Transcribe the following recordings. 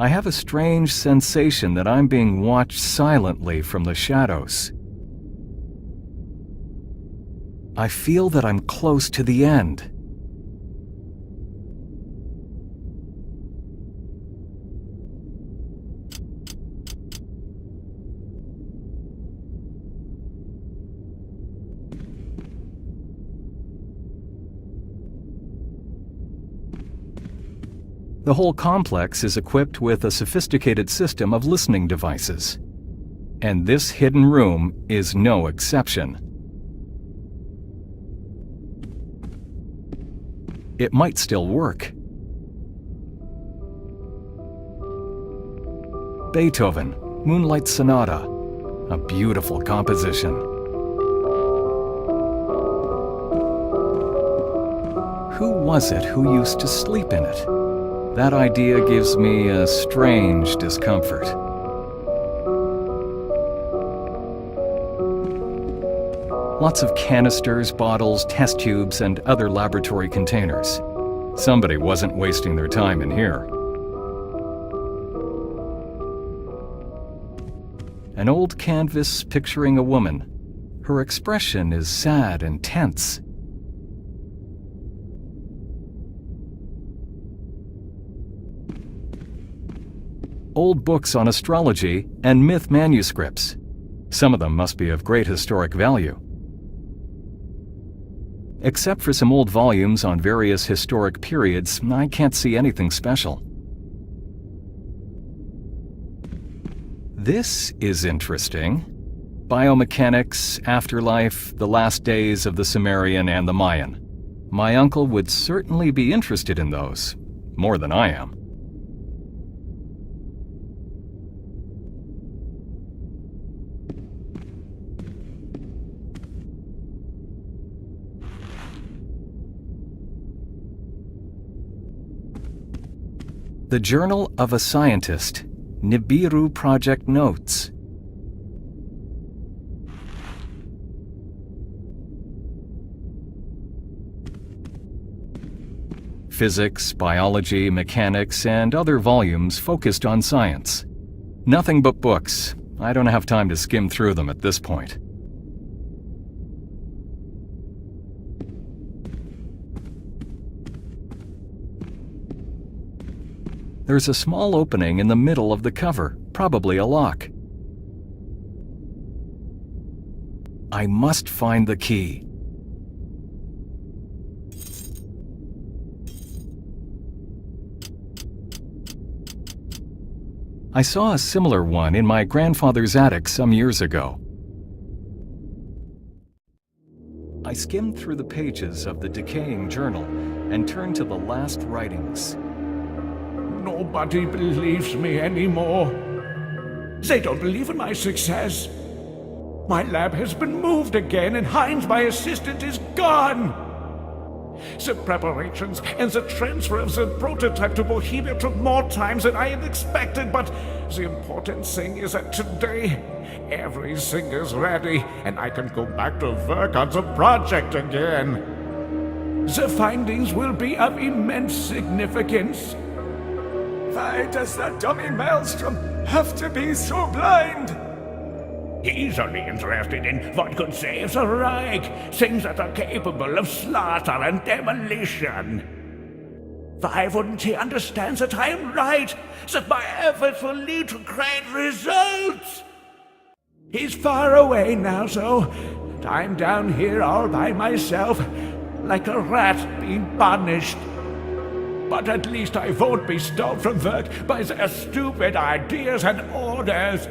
I have a strange sensation that I'm being watched silently from the shadows. I feel that I'm close to the end. The whole complex is equipped with a sophisticated system of listening devices, and this hidden room is no exception. It might still work. Beethoven, Moonlight Sonata, a beautiful composition. Who was it who used to sleep in it? That idea gives me a strange discomfort. Lots of canisters, bottles, test tubes, and other laboratory containers. Somebody wasn't wasting their time in here. An old canvas picturing a woman. Her expression is sad and tense. Old books on astrology and myth manuscripts. Some of them must be of great historic value. Except for some old volumes on various historic periods, I can't see anything special. This is interesting. Biomechanics, afterlife, the last days of the Sumerian and the Mayan. My uncle would certainly be interested in those, more than I am. The Journal of a Scientist, NiBiRu Project Notes. Physics, biology, mechanics, and other volumes focused on science. Nothing but books. I don't have time to skim through them at this point. There's a small opening in the middle of the cover, probably a lock. I must find the key. I saw a similar one in my grandfather's attic some years ago. I skimmed through the pages of the decaying journal and turned to the last writings. Nobody believes me anymore. They don't believe in my success. My lab has been moved again, and Heinz, my assistant, is gone. The preparations and the transfer of the prototype to Bohemia took more time than I had expected, but the important thing is that today, everything is ready, and I can go back to work on the project again. The findings will be of immense significance. Why does that dummy Maelstrom have to be so blind? He's only interested in what could save the Reich, things that are capable of slaughter and demolition. Why wouldn't he understand that I am right, that my efforts will lead to great results? He's far away now, so I'm down here all by myself, like a rat being punished. But at least I won't be stopped from work by their stupid ideas and orders.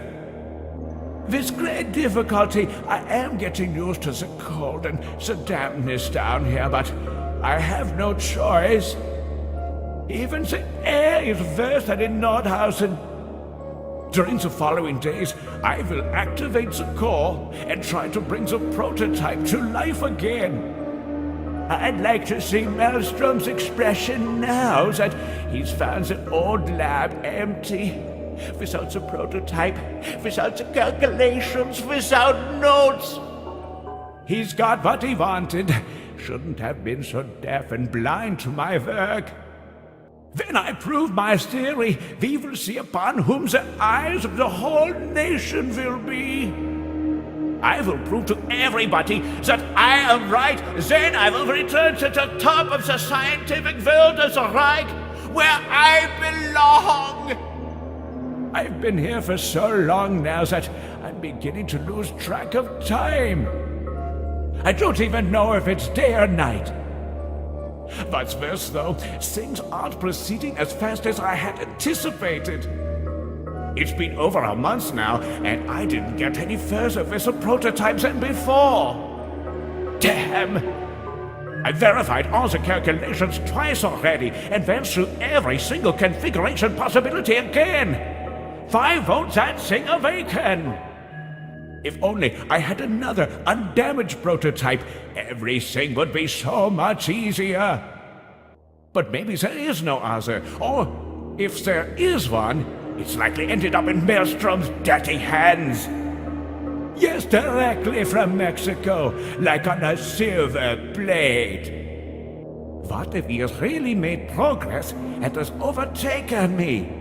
With great difficulty, I am getting used to the cold and the dampness down here, but I have no choice. Even the air is worse than in Nordhausen. During the following days, I will activate the core and try to bring the prototype to life again. I'd like to see Maelstrom's expression now that he's found the old lab empty. Without the prototype, without the calculations, without notes. He's got what he wanted. Shouldn't have been so deaf and blind to my work. When I prove my theory, we will see upon whom the eyes of the whole nation will be. I will prove to everybody that I am right. Then I will return to the top of the scientific world as a Reich, where I belong. I've been here for so long now that I'm beginning to lose track of time. I don't even know if it's day or night. What's worse, though, things aren't proceeding as fast as I had anticipated. It's been over a month now, and I didn't get any further with the prototypes than before. Damn! I verified all the calculations twice already, and went through every single configuration possibility again. Why won't that thing awaken? If only I had another undamaged prototype, everything would be so much easier. But maybe there is no other, or if there is one, it's likely ended up in Maelstrom's dirty hands. Yes, directly from Mexico, like on a silver plate. What if he has really made progress and has overtaken me?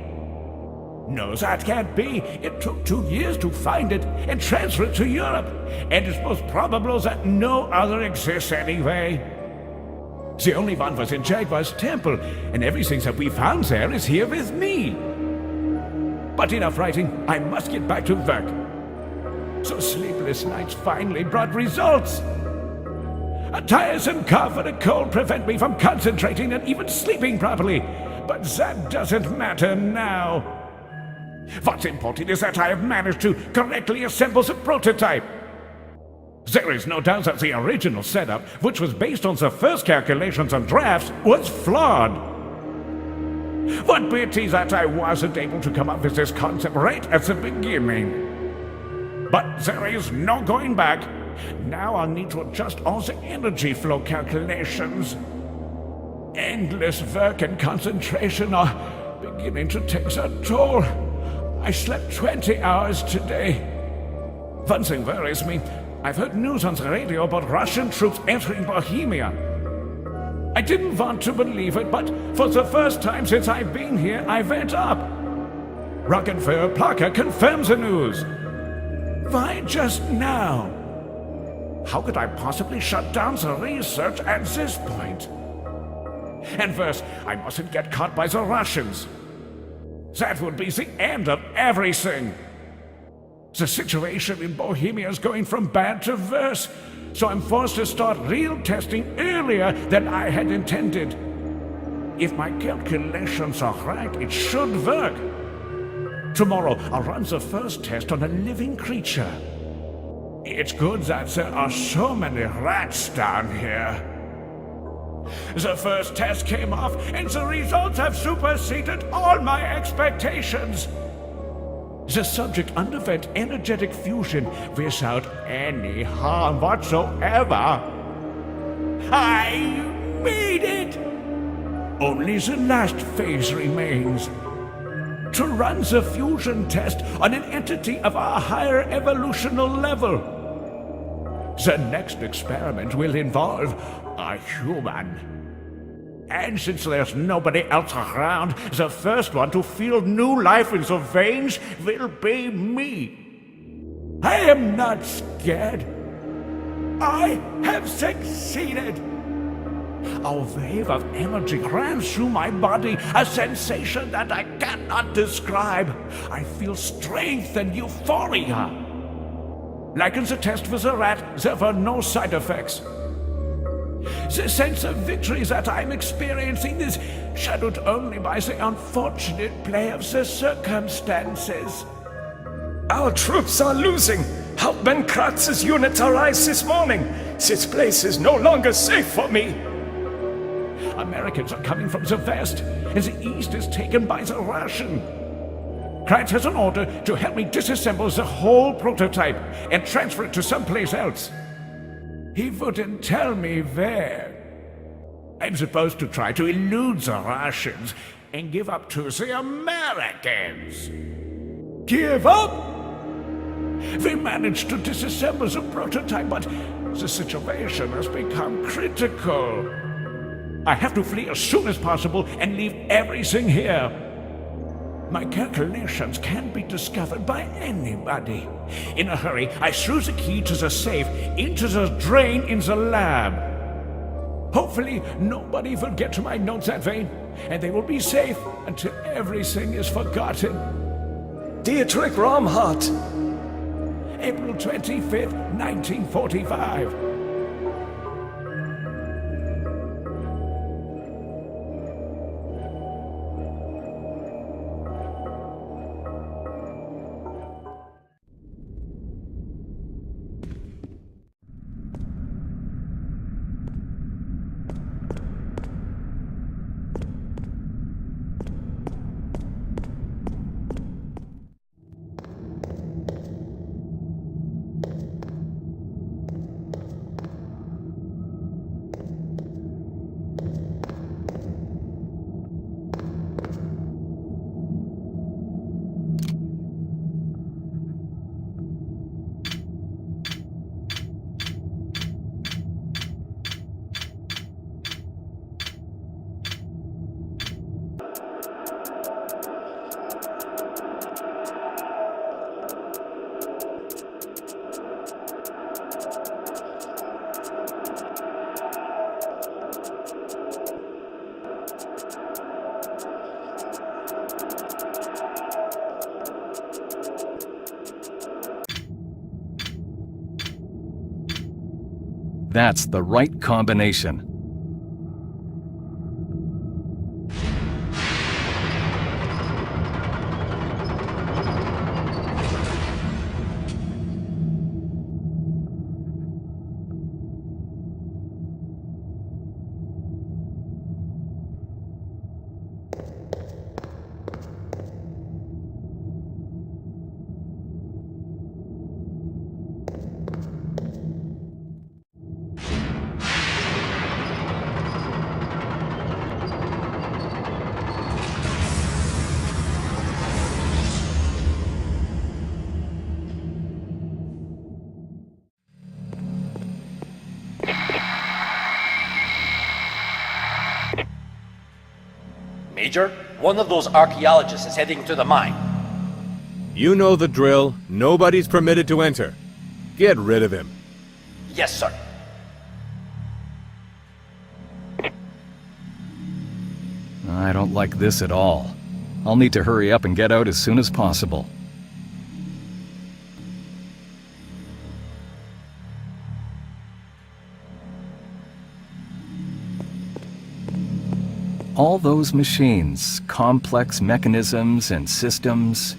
No, that can't be. It took 2 years to find it and transfer it to Europe, and it's most probable that no other exists anyway. The only one was in Jaguar's temple, and everything that we found there is here with me. But enough writing, I must get back to work. So sleepless nights finally brought results. A tiresome cough and a cold prevent me from concentrating and even sleeping properly, but that doesn't matter now. What's important is that I have managed to correctly assemble the prototype. There is no doubt that the original setup, which was based on the first calculations and drafts, was flawed. What pity that I wasn't able to come up with this concept right at the beginning. But there is no going back. Now I'll need to adjust all the energy flow calculations. Endless work and concentration are beginning to take their toll. I slept 20 hours today. One thing worries me. I've heard news on the radio about Russian troops entering Bohemia. I didn't want to believe it, but for the first time since I've been here, I went up. Rockenfeuer Placker confirms the news. Why just now? How could I possibly shut down the research at this point? And first, I mustn't get caught by the Russians. That would be the end of everything. The situation in Bohemia is going from bad to worse, so I'm forced to start real testing earlier than I had intended. If my calculations are right, it should work. Tomorrow, I'll run the first test on a living creature. It's good that there are so many rats down here. The first test came off, and the results have superseded all my expectations. The subject underwent energetic fusion without any harm whatsoever. I made it! Only the last phase remains. To run the fusion test on an entity of a higher evolutional level. The next experiment will involve a human. And since there's nobody else around, the first one to feel new life in the veins will be me. I am not scared. I have succeeded. A wave of energy ran through my body, a sensation that I cannot describe. I feel strength and euphoria. Like in the test with the rat, there were no side effects. The sense of victory that I'm experiencing is shadowed only by the unfortunate play of the circumstances. Our troops are losing. Hauptmann Kratz's units arrived this morning. This place is no longer safe for me. Americans are coming from the west, and the east is taken by the Russian. Kratz has an order to help me disassemble the whole prototype and transfer it to someplace else. He wouldn't tell me where. I'm supposed to try to elude the Russians and give up to the Americans. Give up? We managed to disassemble the prototype, but the situation has become critical. I have to flee as soon as possible and leave everything here. My calculations can't be discovered by anybody. In a hurry, I threw the key to the safe into the drain in the lab. Hopefully, nobody will get to my notes that way, and they will be safe until everything is forgotten. Dietrich Raumhart. April 25th, 1945. That's the right combination. Major, one of those archaeologists is heading to the mine. You know the drill. Nobody's permitted to enter. Get rid of him. Yes, sir. I don't like this at all. I'll need to hurry up and get out as soon as possible. All those machines, complex mechanisms and systems.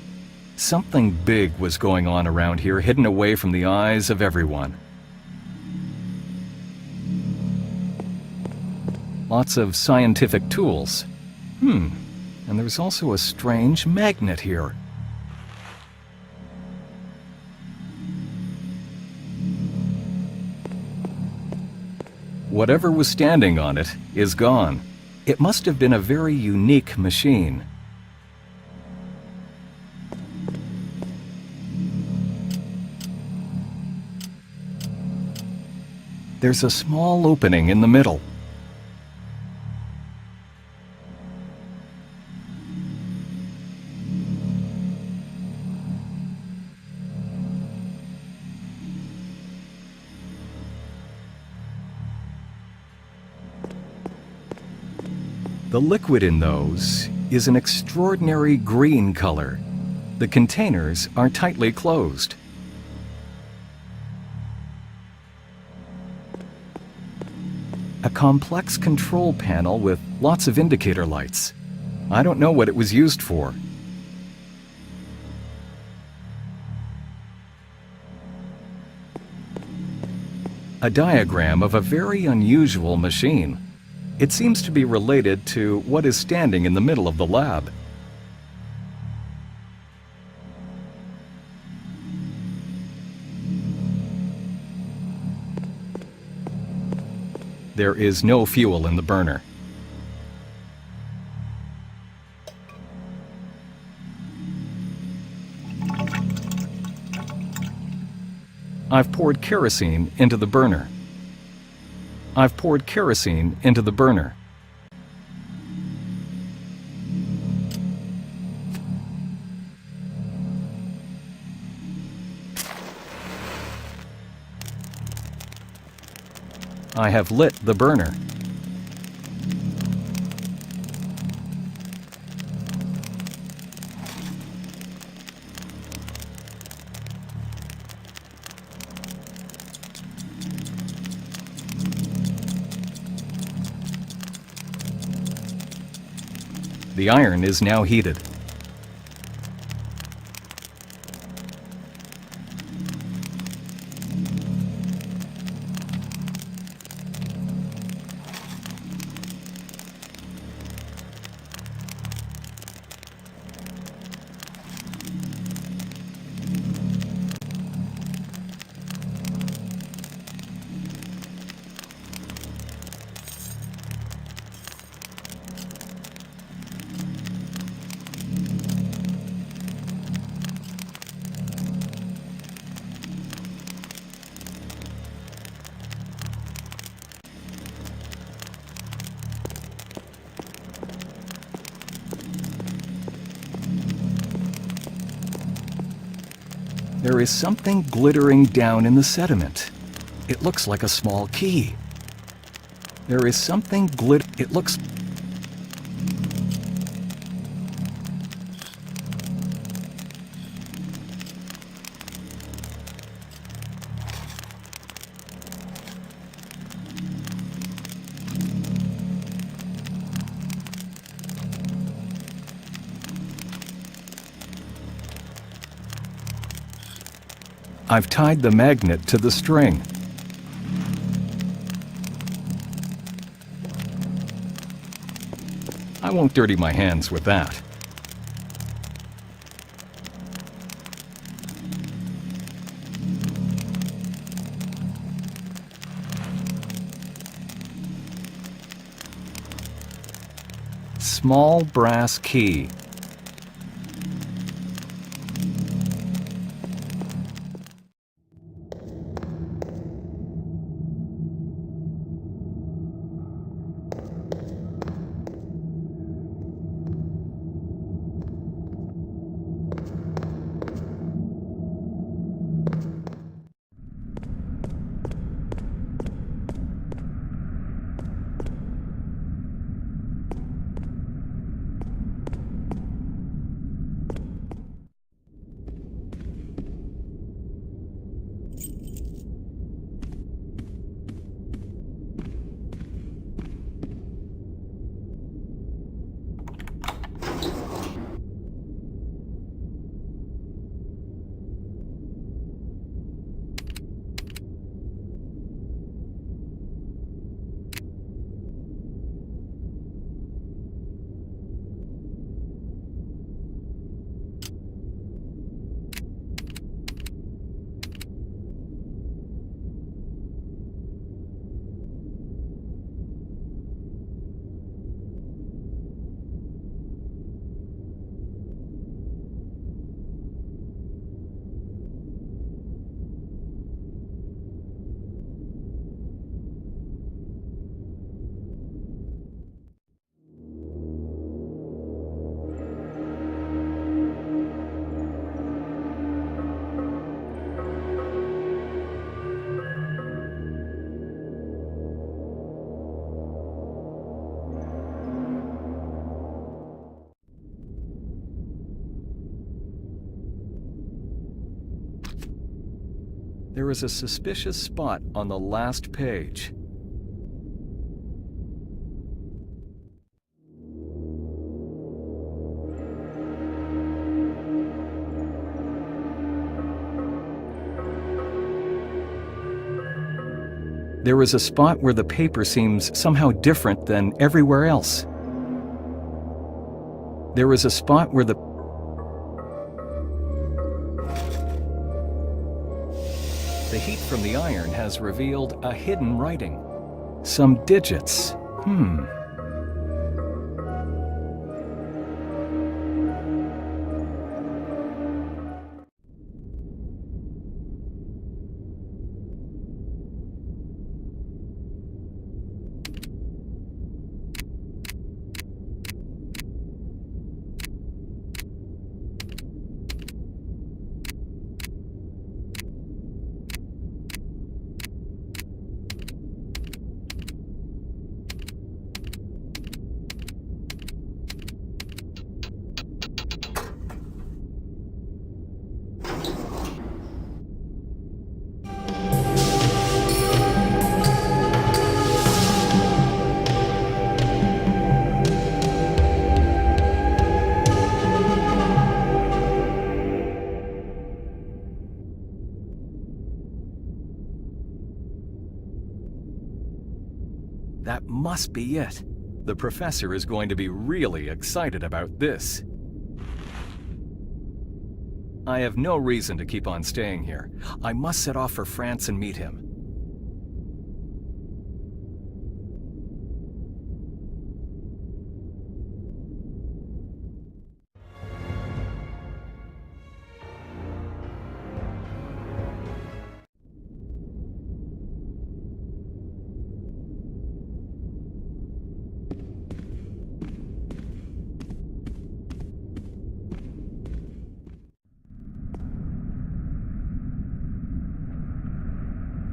Something big was going on around here, hidden away from the eyes of everyone. Lots of scientific tools. And there's also a strange magnet here. Whatever was standing on it is gone. It must have been a very unique machine. There's a small opening in the middle. The liquid in those is an extraordinary green color. The containers are tightly closed. A complex control panel with lots of indicator lights. I don't know what it was used for. A diagram of a very unusual machine. It seems to be related to what is standing in the middle of the lab. There is no fuel in the burner. I've poured kerosene into the burner. I've poured kerosene into the burner. I have lit the burner. The iron is now heated. There is something glittering down in the sediment. It looks like a small key. There is something it looks... I've tied the magnet to the string. I won't dirty my hands with that. Small brass key. There is a suspicious spot on the last page. There is a spot where the paper seems somehow different than everywhere else. There is a spot where the heat from the iron has revealed a hidden writing. Some digits. must be it. The professor is going to be really excited about this. I have no reason to keep on staying here. I must set off for France and meet him.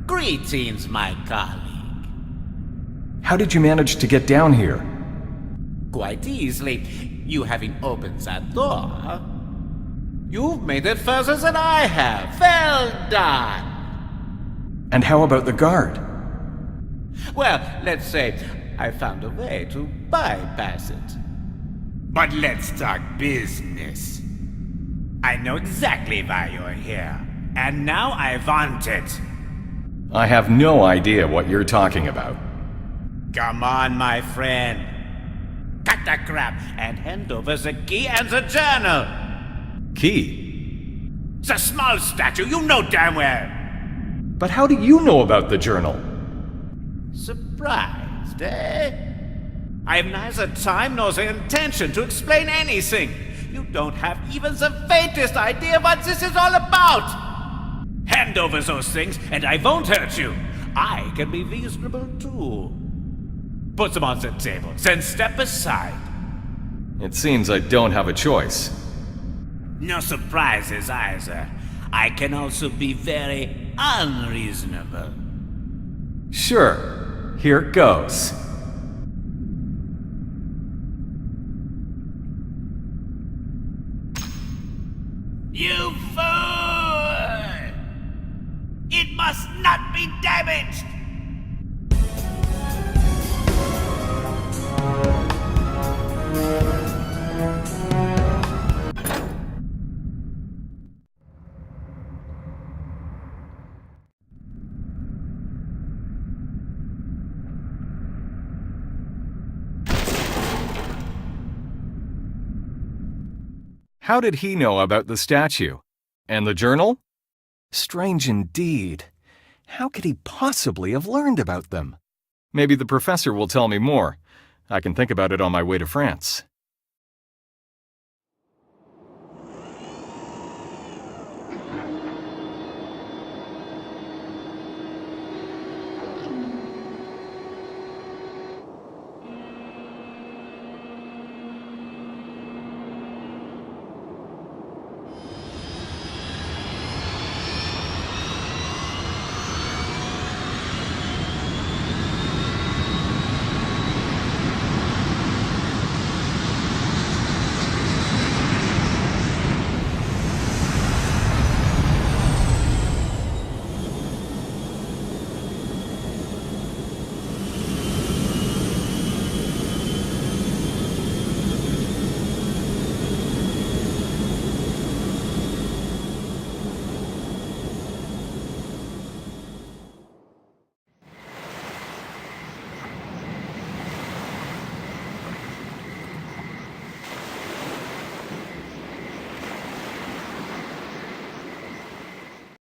Greetings, my colleague. How did you manage to get down here? Quite easily. You having opened that door, you've made it further than I have. Well done. And how about the guard? Well, let's say I found a way to bypass it. But let's talk business. I know exactly why you're here, and now I want it. I have no idea what you're talking about. Come on, my friend. Cut the crap and hand over the key and the journal. Key? The small statue, you know damn well. But how do you know about the journal? Surprised, eh? I have neither time nor the intention to explain anything. You don't have even the faintest idea what this is all about. Hand over those things, and I won't hurt you. I can be reasonable, too. Put them on the table, then step aside. It seems I don't have a choice. No surprises, either. I can also be very unreasonable. Sure, here goes. You fool! It must not be damaged! How did he know about the statue? And the journal? Strange indeed. How could he possibly have learned about them? Maybe the professor will tell me more. I can think about it on my way to France.